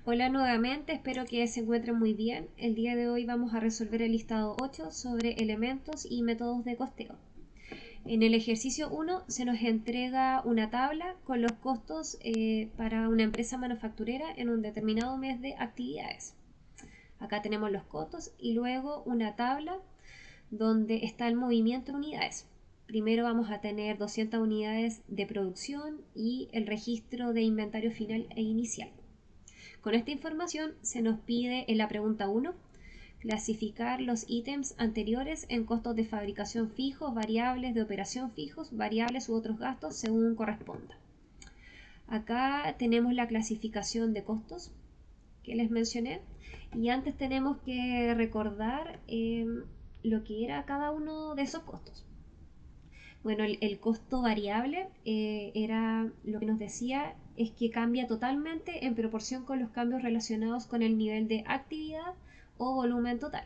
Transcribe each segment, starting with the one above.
Hola nuevamente, espero que se encuentren muy bien. El día de hoy vamos a resolver el listado 8 sobre elementos y métodos de costeo. En el ejercicio 1 se nos entrega una tabla con los costos para una empresa manufacturera en un determinado mes de actividades. Acá tenemos los costos y luego una tabla donde está el movimiento en unidades. Primero vamos a tener 200 unidades de producción y el registro de inventario final e inicial. Con esta información se nos pide en la pregunta 1 clasificar los ítems anteriores en costos de fabricación fijos, variables de operación fijos, variables u otros gastos según corresponda. Acá tenemos la clasificación de costos que les mencioné y antes tenemos que recordar lo que era cada uno de esos costos. Bueno, el costo variable era lo que nos decía es que cambia totalmente en proporción con los cambios relacionados con el nivel de actividad o volumen total.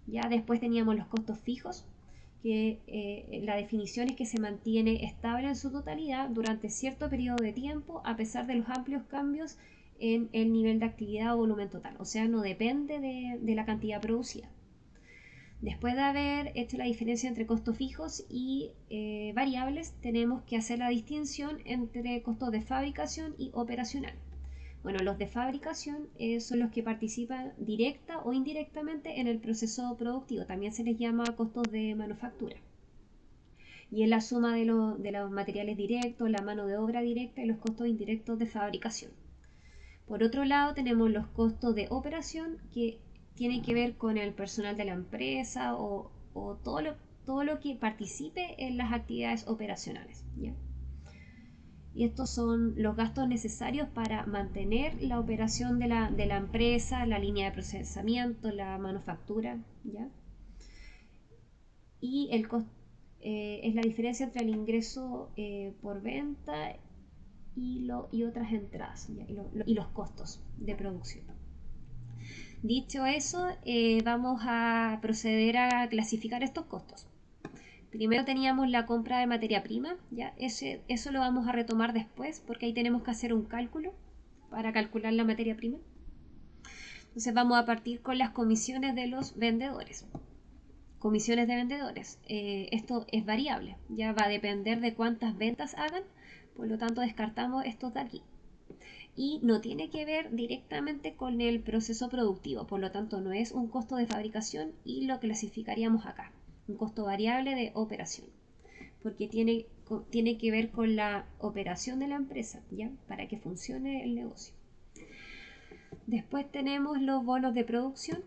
Ya después teníamos los costos fijos, que la definición es que se mantiene estable en su totalidad durante cierto periodo de tiempo a pesar de los amplios cambios en el nivel de actividad o volumen total, o sea, no depende de la cantidad producida. Después de haber hecho la diferencia entre costos fijos y variables, tenemos que hacer la distinción entre costos de fabricación y operacional. Bueno, los de fabricación son los que participan directa o indirectamente en el proceso productivo. También se les llama costos de manufactura. Y es la suma de los materiales directos, la mano de obra directa y los costos indirectos de fabricación. Por otro lado, tenemos los costos de operación que tienen que ver con el personal de la empresa o todo lo que participe en las actividades operacionales, ¿ya? Y estos son los gastos necesarios para mantener la operación de la empresa, la línea de procesamiento, la manufactura, ¿ya? Y el costo es la diferencia entre el ingreso por venta y otras entradas, ¿ya? Y los costos de producción. Dicho eso, vamos a proceder a clasificar estos costos. Primero teníamos la compra de materia prima, ¿ya? Eso lo vamos a retomar después porque ahí tenemos que hacer un cálculo para calcular la materia prima. Entonces vamos a partir con las comisiones de los vendedores. Comisiones de vendedores. Esto es variable, ya va a depender de cuántas ventas hagan, por lo tanto descartamos estos de aquí. Y no tiene que ver directamente con el proceso productivo, por lo tanto no es un costo de fabricación y lo clasificaríamos acá, un costo variable de operación, porque tiene que ver con la operación de la empresa, ¿ya? Para que funcione el negocio. Después tenemos los bonos de producción.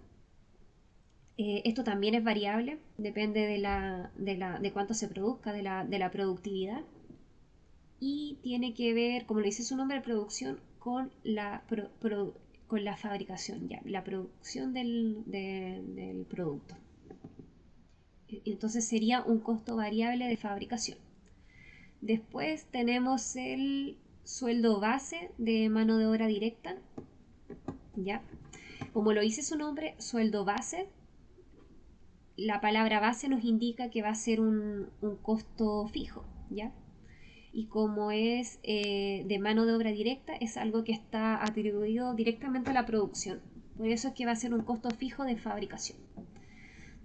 Esto también es variable, depende de cuánto se produzca, de la productividad. Y tiene que ver, como le dice su nombre, producción con con la fabricación, ya, la producción del producto. Entonces sería un costo variable de fabricación. Después tenemos el sueldo base de mano de obra directa, ya. Como lo dice su nombre, sueldo base, la palabra base nos indica que va a ser un costo fijo, ya. Y como es de mano de obra directa, es algo que está atribuido directamente a la producción. Por eso es que va a ser un costo fijo de fabricación.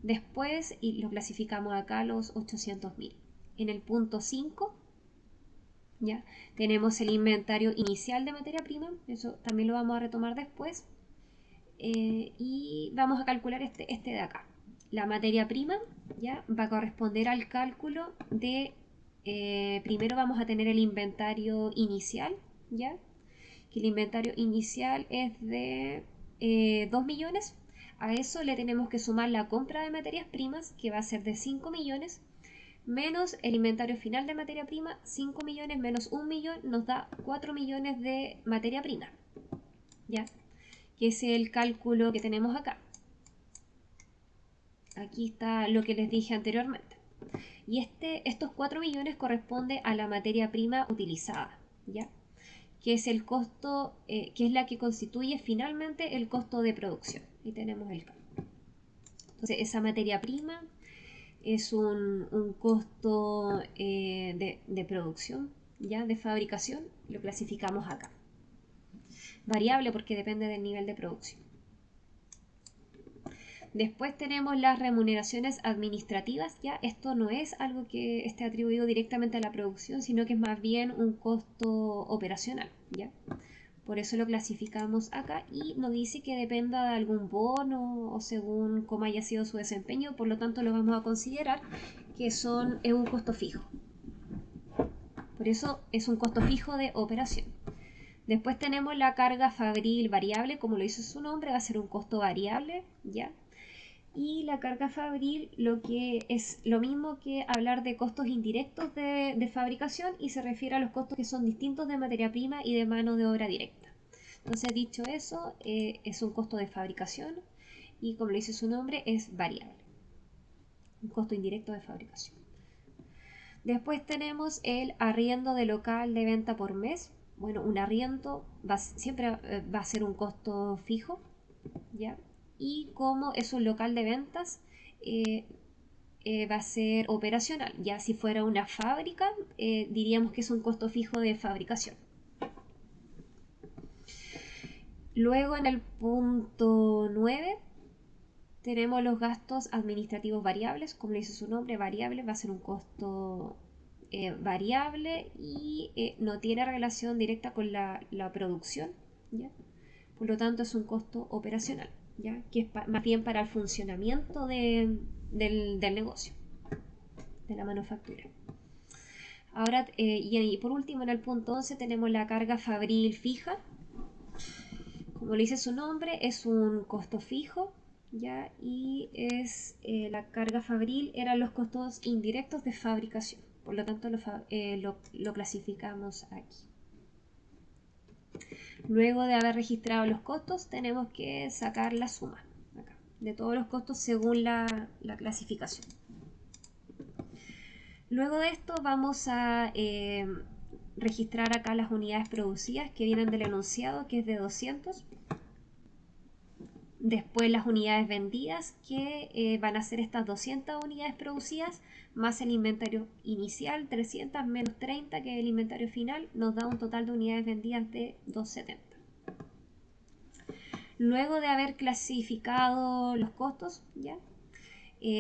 Después, y lo clasificamos acá, los 800.000. En el punto 5, ¿ya? Tenemos el inventario inicial de materia prima, eso también lo vamos a retomar después. Y vamos a calcular este de acá. La materia prima, ¿ya? Va a corresponder al cálculo de primero vamos a tener el inventario inicial, ¿ya? Que el inventario inicial es de 2 millones. A eso le tenemos que sumar la compra de materias primas, que va a ser de 5 millones, menos el inventario final de materia prima, 5 millones menos 1 millón, nos da 4 millones de materia prima, ¿ya? Que es el cálculo que tenemos acá. Aquí está lo que les dije anteriormente. Y estos 4 millones corresponde a la materia prima utilizada, ¿ya? Que es el costo, que es la que constituye finalmente el costo de producción. Y tenemos el cálculo. Entonces, esa materia prima es un costo de producción, ¿ya? De fabricación, lo clasificamos acá. variable porque depende del nivel de producción. Después tenemos las remuneraciones administrativas. Ya esto no es algo que esté atribuido directamente a la producción, sino que es más bien un costo operacional, ¿ya? Por eso lo clasificamos acá y nos dice que dependa de algún bono o según cómo haya sido su desempeño, por lo tanto lo vamos a considerar que es un costo fijo. Por eso es un costo fijo de operación. Después tenemos la carga fabril variable, como lo dice su nombre, va a ser un costo variable, ¿ya? Y la carga fabril lo que es lo mismo que hablar de costos indirectos de fabricación y se refiere a los costos que son distintos de materia prima y de mano de obra directa. Entonces, dicho eso, es un costo de fabricación y como le dice su nombre, es variable. Un costo indirecto de fabricación. Después tenemos el arriendo de local de venta por mes. Bueno, un arriendo siempre va a ser un costo fijo, ¿ya? Y como es un local de ventas, va a ser operacional. Ya si fuera una fábrica, diríamos que es un costo fijo de fabricación. Luego en el punto 9 tenemos los gastos administrativos variables. Como le dice su nombre, variable, va a ser un costo variable y no tiene relación directa con la producción, ¿ya? Por lo tanto es un costo operacional, ¿ya? Que es más bien para el funcionamiento del negocio, de la manufactura. Ahora, y por último en el punto 11 tenemos la carga fabril fija. Como le dice su nombre, es un costo fijo, ¿ya? Y es la carga fabril eran los costos indirectos de fabricación. Por lo tanto, lo clasificamos aquí. Luego de haber registrado los costos, tenemos que sacar la suma acá, de todos los costos según la clasificación. Luego de esto vamos a registrar acá las unidades producidas que vienen del enunciado, que es de 200. Después las unidades vendidas, que van a ser estas 200 unidades producidas, más el inventario inicial, 300 menos 30, que es el inventario final, nos da un total de unidades vendidas de 270. Luego de haber clasificado los costos, ¿ya?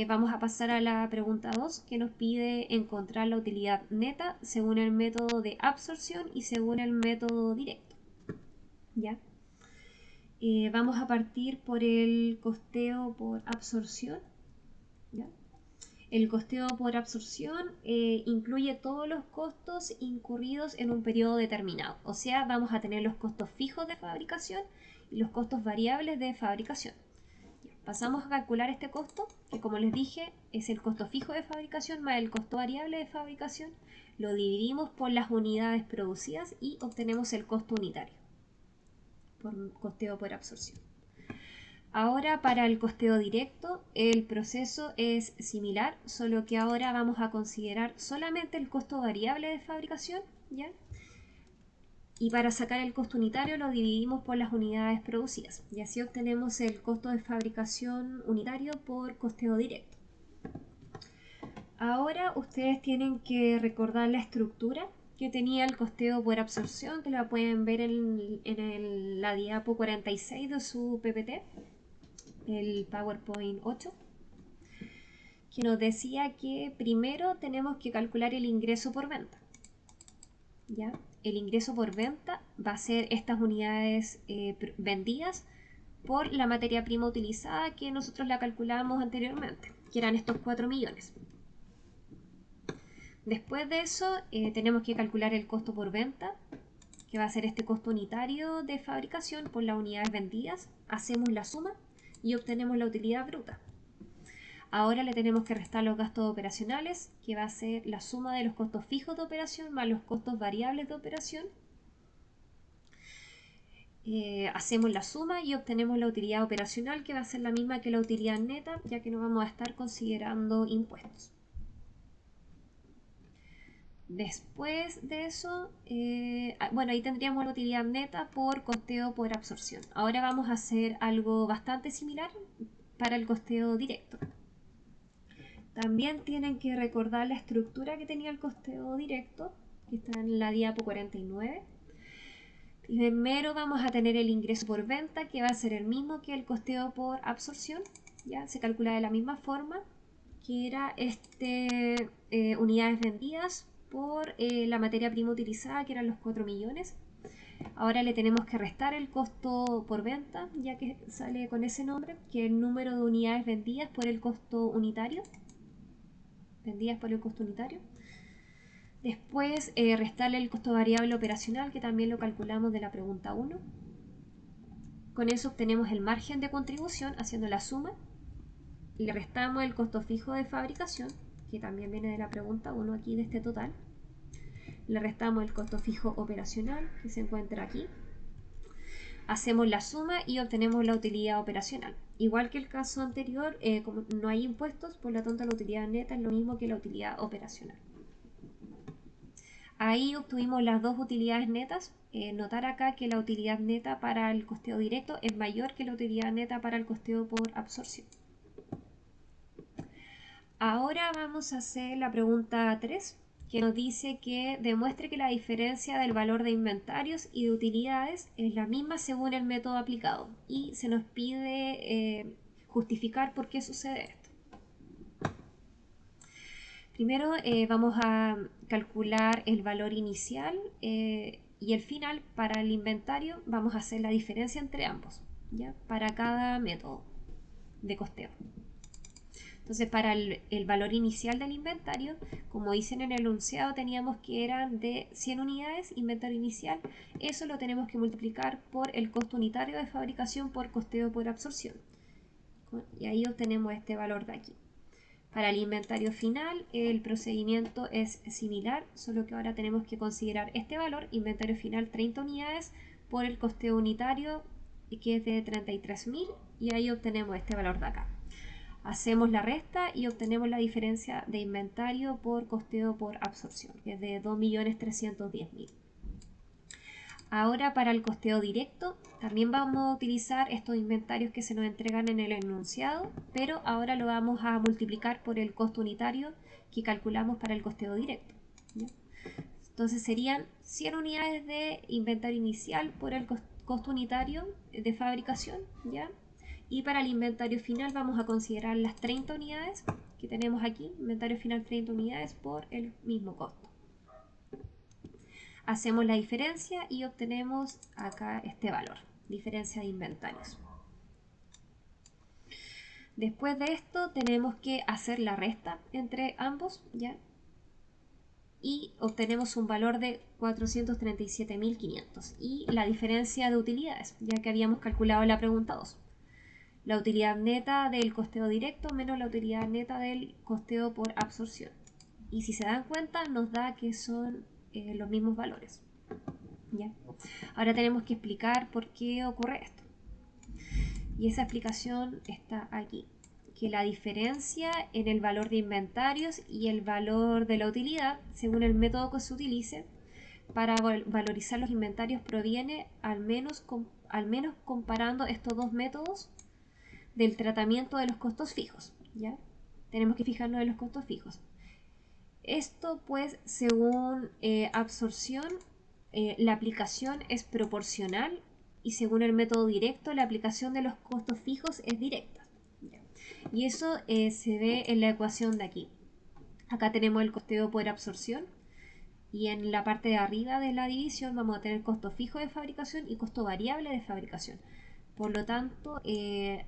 Vamos a pasar a la pregunta 2, que nos pide encontrar la utilidad neta según el método de absorción y según el método directo, ¿ya? Vamos a partir por el costeo por absorción, ¿ya? El costeo por absorción incluye todos los costos incurridos en un periodo determinado. O sea, vamos a tener los costos fijos de fabricación y los costos variables de fabricación. Pasamos a calcular este costo, que como les dije es el costo fijo de fabricación más el costo variable de fabricación. Lo dividimos por las unidades producidas y obtenemos el costo unitario por costeo por absorción. Ahora para el costeo directo el proceso es similar, solo que ahora vamos a considerar solamente el costo variable de fabricación, ¿ya? Y para sacar el costo unitario lo dividimos por las unidades producidas y así obtenemos el costo de fabricación unitario por costeo directo. Ahora ustedes tienen que recordar la estructura que tenía el costeo por absorción, que la pueden ver en la diapo 46 de su PPT, el PowerPoint 8, que nos decía que primero tenemos que calcular el ingreso por venta, ¿ya? El ingreso por venta va a ser estas unidades vendidas por la materia prima utilizada, que nosotros la calculamos anteriormente, que eran estos 4 millones. Después de eso tenemos que calcular el costo por venta, que va a ser este costo unitario de fabricación por las unidades vendidas. Hacemos la suma y obtenemos la utilidad bruta. Ahora le tenemos que restar los gastos operacionales, que va a ser la suma de los costos fijos de operación más los costos variables de operación. Hacemos la suma y obtenemos la utilidad operacional, que va a ser la misma que la utilidad neta, ya que no vamos a estar considerando impuestos. Después de eso, bueno, ahí tendríamos la utilidad neta por costeo por absorción. Ahora vamos a hacer algo bastante similar para el costeo directo. También tienen que recordar la estructura que tenía el costeo directo, que está en la diapo 49, Primero vamos a tener el ingreso por venta, que va a ser el mismo que el costeo por absorción. Ya se calcula de la misma forma, que era unidades vendidas por la materia prima utilizada, que eran los 4 millones. Ahora le tenemos que restar el costo por venta, ya que sale con ese nombre, que es el número de unidades vendidas por el costo unitario. Después restarle el costo variable operacional, que también lo calculamos de la pregunta 1. Con eso obtenemos el margen de contribución haciendo la suma. Le restamos el costo fijo de fabricación, que también viene de la pregunta 1 aquí de este total. Le restamos el costo fijo operacional, que se encuentra aquí. Hacemos la suma y obtenemos la utilidad operacional. Igual que el caso anterior, como no hay impuestos, por lo tanto la utilidad neta es lo mismo que la utilidad operacional. Ahí obtuvimos las dos utilidades netas. Notar acá que la utilidad neta para el costeo directo es mayor que la utilidad neta para el costeo por absorción. Ahora vamos a hacer la pregunta 3, que nos dice que demuestre que la diferencia del valor de inventarios y de utilidades es la misma según el método aplicado. Y se nos pide justificar por qué sucede esto. Primero vamos a calcular el valor inicial y el final. Para el inventario vamos a hacer la diferencia entre ambos, ¿ya? Para cada método de costeo. Entonces para el valor inicial del inventario, como dicen en el enunciado, teníamos que eran de 100 unidades, inventario inicial. Eso lo tenemos que multiplicar por el costo unitario de fabricación por costeo por absorción. Y ahí obtenemos este valor de aquí. Para el inventario final, el procedimiento es similar, solo que ahora tenemos que considerar este valor, inventario final 30 unidades, por el costeo unitario, que es de 33.000, y ahí obtenemos este valor de acá. Hacemos la resta y obtenemos la diferencia de inventario por costeo por absorción, que es de 2.310.000. Ahora para el costeo directo también vamos a utilizar estos inventarios que se nos entregan en el enunciado, pero ahora lo vamos a multiplicar por el costo unitario que calculamos para el costeo directo, ¿ya? Entonces serían 100 unidades de inventario inicial por el costo unitario de fabricación, ¿ya? Y para el inventario final vamos a considerar las 30 unidades que tenemos aquí, inventario final 30 unidades por el mismo costo. Hacemos la diferencia y obtenemos acá este valor, diferencia de inventarios. Después de esto tenemos que hacer la resta entre ambos, ¿ya? Y obtenemos un valor de 437.500 y la diferencia de utilidades, ya que habíamos calculado en la pregunta 2. La utilidad neta del costeo directo menos la utilidad neta del costeo por absorción. Y si se dan cuenta nos da que son los mismos valores, ¿ya? Ahora tenemos que explicar por qué ocurre esto. Y esa explicación está aquí. Que la diferencia en el valor de inventarios y el valor de la utilidad, según el método que se utilice, para valorizar los inventarios proviene, al menos comparando estos dos métodos, del tratamiento de los costos fijos, ¿ya? Tenemos que fijarnos en los costos fijos. Esto pues, según absorción, la aplicación es proporcional y según el método directo, la aplicación de los costos fijos es directa. Y eso se ve en la ecuación de aquí. Acá tenemos el costeo por absorción y en la parte de arriba de la división vamos a tener costo fijo de fabricación y costo variable de fabricación. Por lo tanto,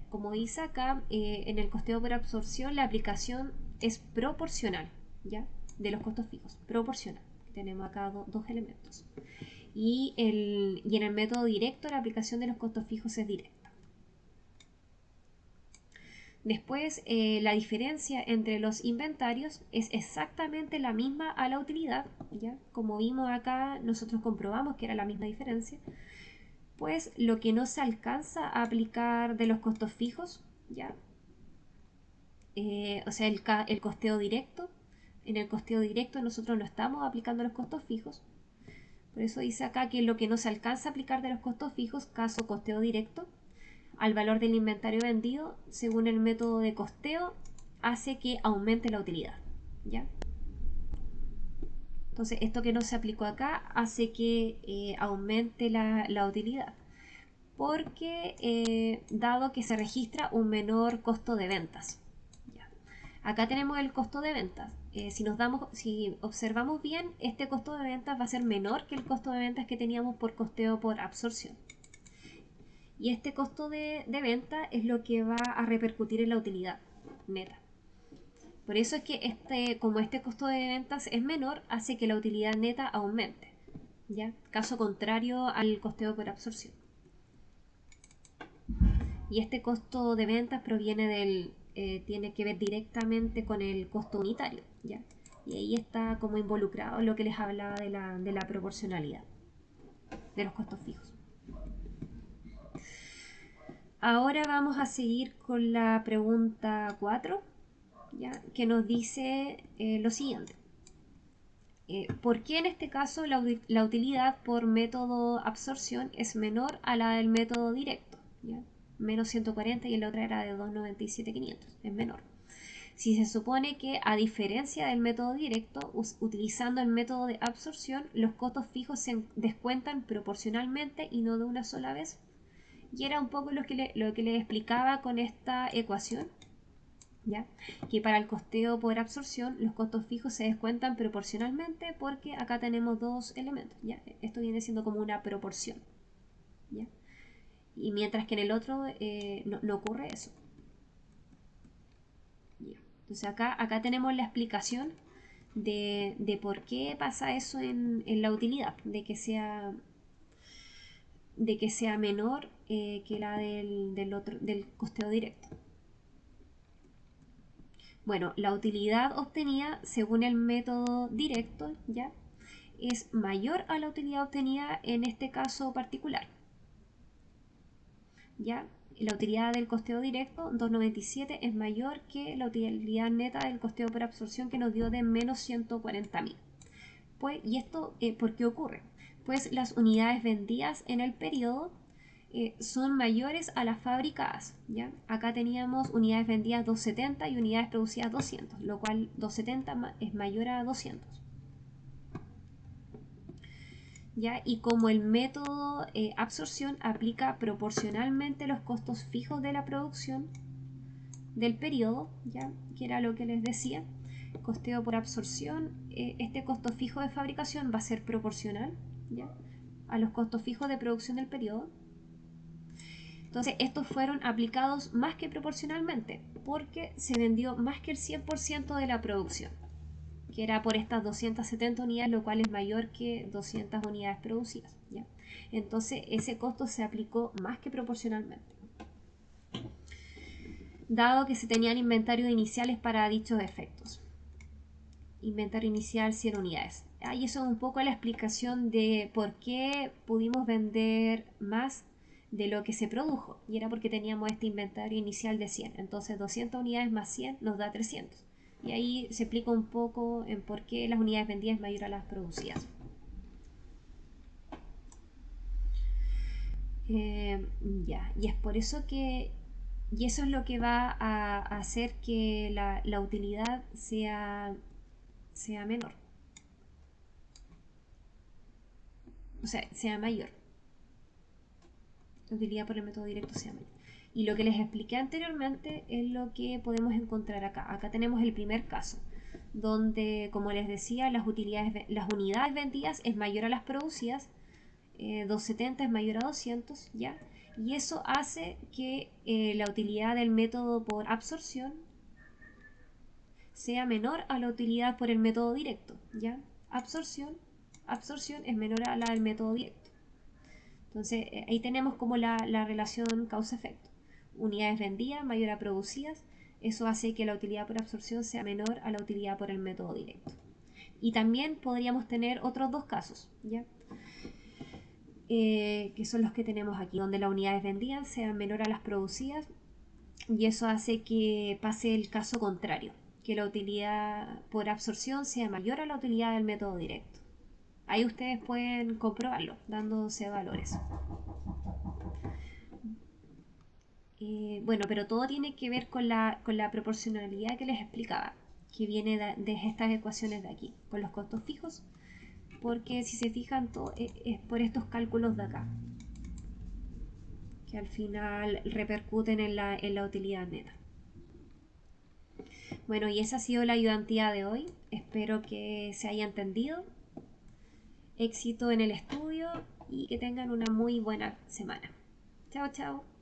como dice acá, en el costeo por absorción la aplicación es proporcional, ¿ya? De los costos fijos, proporcional. Tenemos acá dos elementos. Y en el método directo la aplicación de los costos fijos es directa. Después, la diferencia entre los inventarios es exactamente la misma a la utilidad, ¿ya? Como vimos acá, nosotros comprobamos que era la misma diferencia. Pues lo que no se alcanza a aplicar de los costos fijos, ¿ya? O sea, el costeo directo. En el costeo directo nosotros no estamos aplicando los costos fijos. Por eso dice acá que lo que no se alcanza a aplicar de los costos fijos, caso costeo directo, al valor del inventario vendido, según el método de costeo, hace que aumente la utilidad, ¿ya? Entonces, esto que no se aplicó acá hace que aumente la utilidad, porque dado que se registra un menor costo de ventas. Ya. Acá tenemos el costo de ventas. Si observamos bien, este costo de ventas va a ser menor que el costo de ventas que teníamos por costeo por absorción. Y este costo de venta es lo que va a repercutir en la utilidad neta. Por eso es que como este costo de ventas es menor, hace que la utilidad neta aumente. ¿Ya? Caso contrario al costeo por absorción. Y este costo de ventas tiene que ver directamente con el costo unitario. ¿Ya? Y ahí está como involucrado lo que les hablaba de la proporcionalidad de los costos fijos. Ahora vamos a seguir con la pregunta 4, ¿ya? Que nos dice lo siguiente. ¿Por qué en este caso la utilidad por método absorción es menor a la del método directo? ¿Ya? Menos 140 y la otra era de 297.500, es menor. Si se supone que a diferencia del método directo, utilizando el método de absorción, los costos fijos se descuentan proporcionalmente y no de una sola vez. Y era un poco lo que les explicaba con esta ecuación, ¿ya? Que para el costeo por absorción los costos fijos se descuentan proporcionalmente porque acá tenemos dos elementos, ¿ya? Esto viene siendo como una proporción, ¿ya? Y mientras que en el otro no ocurre eso, ¿ya? Entonces acá tenemos la explicación de por qué pasa eso en la utilidad, de que sea menor que la del costeo directo. Bueno, la utilidad obtenida según el método directo, ¿ya? Es mayor a la utilidad obtenida en este caso particular. ¿Ya? La utilidad del costeo directo, 297, es mayor que la utilidad neta del costeo por absorción que nos dio de menos 140.000. Pues, ¿y esto por qué ocurre? Pues las unidades vendidas en el periodo son mayores a las fabricadas, ¿ya? Acá teníamos unidades vendidas 270 y unidades producidas 200, lo cual 270 es mayor a 200. ¿Ya? Y como el método absorción aplica proporcionalmente los costos fijos de la producción del periodo, ¿ya? Que era lo que les decía, costeo por absorción, este costo fijo de fabricación va a ser proporcional, ¿ya? A los costos fijos de producción del periodo. Entonces estos fueron aplicados más que proporcionalmente porque se vendió más que el 100% de la producción, que era por estas 270 unidades, lo cual es mayor que 200 unidades producidas, ¿ya? Entonces ese costo se aplicó más que proporcionalmente, dado que se tenían inventarios iniciales para dichos efectos. Inventario inicial 100 unidades. Y eso es un poco la explicación de por qué pudimos vender más de lo que se produjo. Y era porque teníamos este inventario inicial de 100. Entonces 200 unidades más 100 nos da 300. Y ahí se explica un poco en por qué las unidades vendidas es mayor a las producidas. Ya, y es por eso que... Y eso es lo que va a hacer que la utilidad sea menor. O sea, sea mayor. La utilidad por el método directo sea mayor. Y lo que les expliqué anteriormente es lo que podemos encontrar acá. Acá tenemos el primer caso, donde, como les decía, las unidades vendidas es mayor a las producidas, 270 es mayor a 200, ¿ya? Y eso hace que la utilidad del método por absorción sea menor a la utilidad por el método directo, ¿ya? Absorción es menor a la del método directo. Entonces ahí tenemos como la relación causa-efecto. Unidades vendidas mayor a producidas, eso hace que la utilidad por absorción sea menor a la utilidad por el método directo. Y también podríamos tener otros dos casos, ¿ya? Que son los que tenemos aquí, donde las unidades vendidas sean menor a las producidas, y eso hace que pase el caso contrario, que la utilidad por absorción sea mayor a la utilidad del método directo. Ahí ustedes pueden comprobarlo dándose valores. Bueno, pero todo tiene que ver con la proporcionalidad que les explicaba, que viene de estas ecuaciones de aquí, con los costos fijos porque si se fijan todo es por estos cálculos de acá, que al final repercuten en la utilidad neta. Bueno, y esa ha sido la ayudantía de hoy. Espero que se haya entendido. Éxito en el estudio y que tengan una muy buena semana. Chao, chao.